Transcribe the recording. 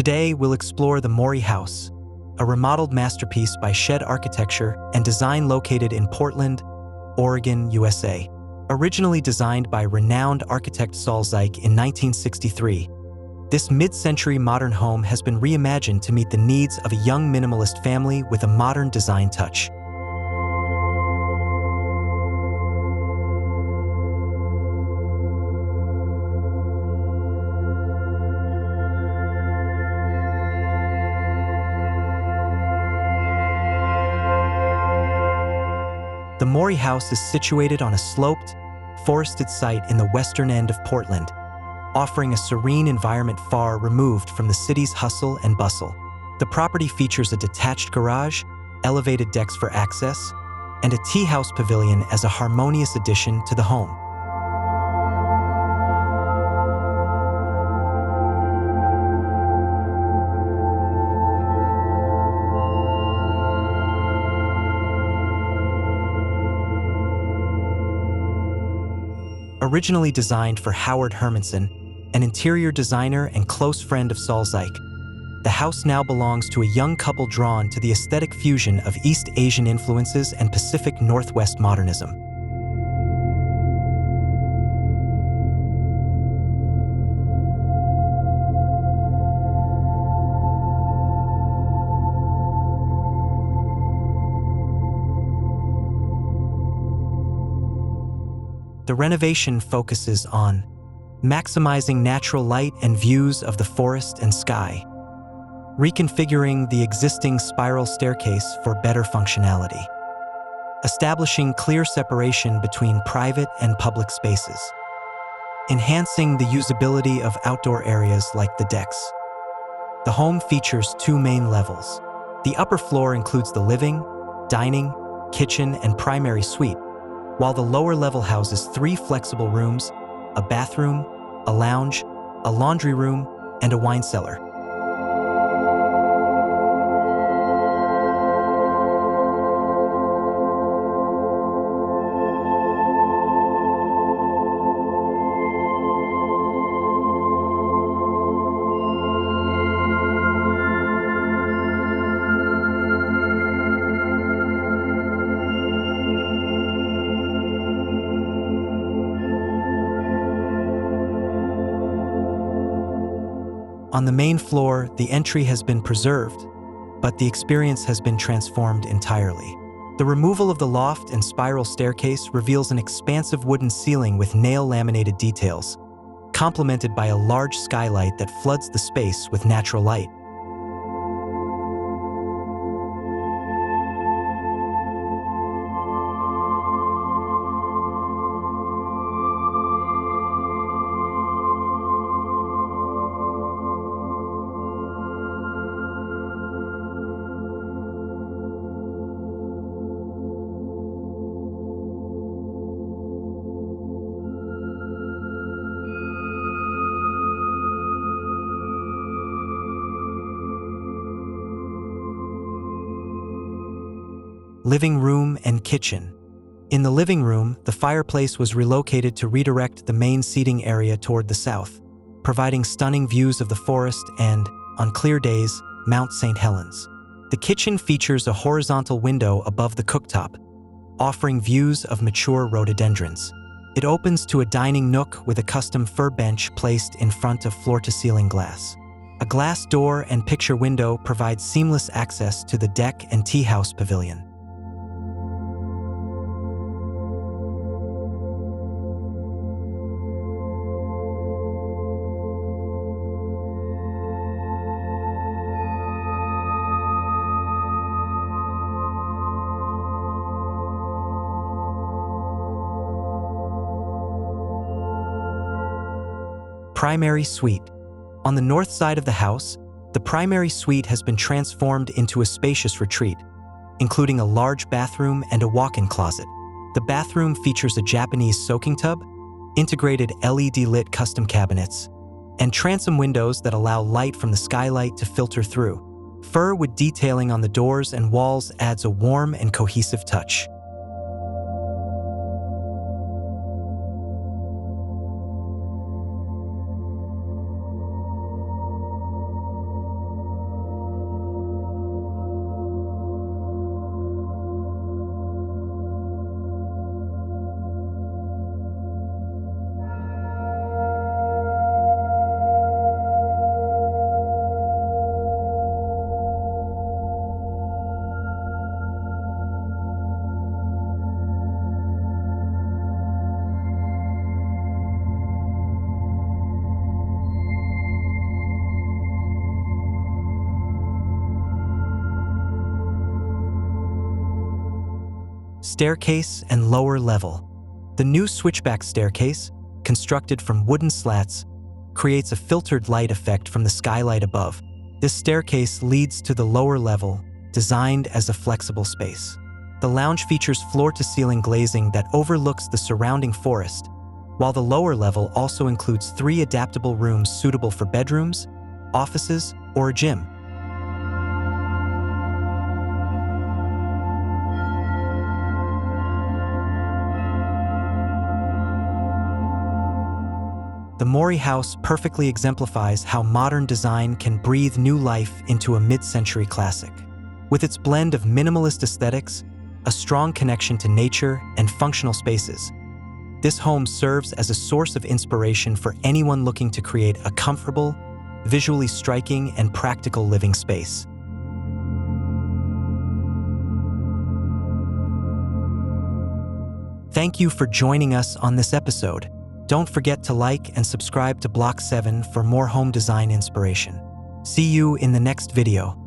Today, we'll explore the Mori House, a remodeled masterpiece by Shed Architecture and Design located in Portland, Oregon, USA. Originally designed by renowned architect Saul Zaik in 1963, this mid-century modern home has been reimagined to meet the needs of a young minimalist family with a modern design touch. The Mori House is situated on a sloped, forested site in the western end of Portland, offering a serene environment far removed from the city's hustle and bustle. The property features a detached garage, elevated decks for access, and a tea house pavilion as a harmonious addition to the home. Originally designed for Howard Hermanson, an interior designer and close friend of Saul Zaik, the house now belongs to a young couple drawn to the aesthetic fusion of East Asian influences and Pacific Northwest modernism. The renovation focuses on maximizing natural light and views of the forest and sky, reconfiguring the existing spiral staircase for better functionality, establishing clear separation between private and public spaces, enhancing the usability of outdoor areas like the decks. The home features two main levels. The upper floor includes the living, dining, kitchen, and primary suite, while the lower level houses 3 flexible rooms, a bathroom, a lounge, a laundry room, and a wine cellar. On the main floor, the entry has been preserved, but the experience has been transformed entirely. The removal of the loft and spiral staircase reveals an expansive wooden ceiling with nail-laminated details, complemented by a large skylight that floods the space with natural light. Living room and kitchen. In the living room, the fireplace was relocated to redirect the main seating area toward the south, providing stunning views of the forest and, on clear days, Mount St. Helens. The kitchen features a horizontal window above the cooktop, offering views of mature rhododendrons. It opens to a dining nook with a custom fir bench placed in front of floor-to-ceiling glass. A glass door and picture window provide seamless access to the deck and tea house pavilion. Primary suite. On the north side of the house, the primary suite has been transformed into a spacious retreat, including a large bathroom and a walk-in closet. The bathroom features a Japanese soaking tub, integrated LED-lit custom cabinets, and transom windows that allow light from the skylight to filter through. Fir wood detailing on the doors and walls adds a warm and cohesive touch. Staircase and lower level. The new switchback staircase, constructed from wooden slats, creates a filtered light effect from the skylight above. This staircase leads to the lower level, designed as a flexible space. The lounge features floor-to-ceiling glazing that overlooks the surrounding forest, while the lower level also includes 3 adaptable rooms suitable for bedrooms, offices, or a gym. The Mori House perfectly exemplifies how modern design can breathe new life into a mid-century classic. With its blend of minimalist aesthetics, a strong connection to nature, and functional spaces, this home serves as a source of inspiration for anyone looking to create a comfortable, visually striking, and practical living space. Thank you for joining us on this episode. Don't forget to like and subscribe to Block 7 for more home design inspiration. See you in the next video.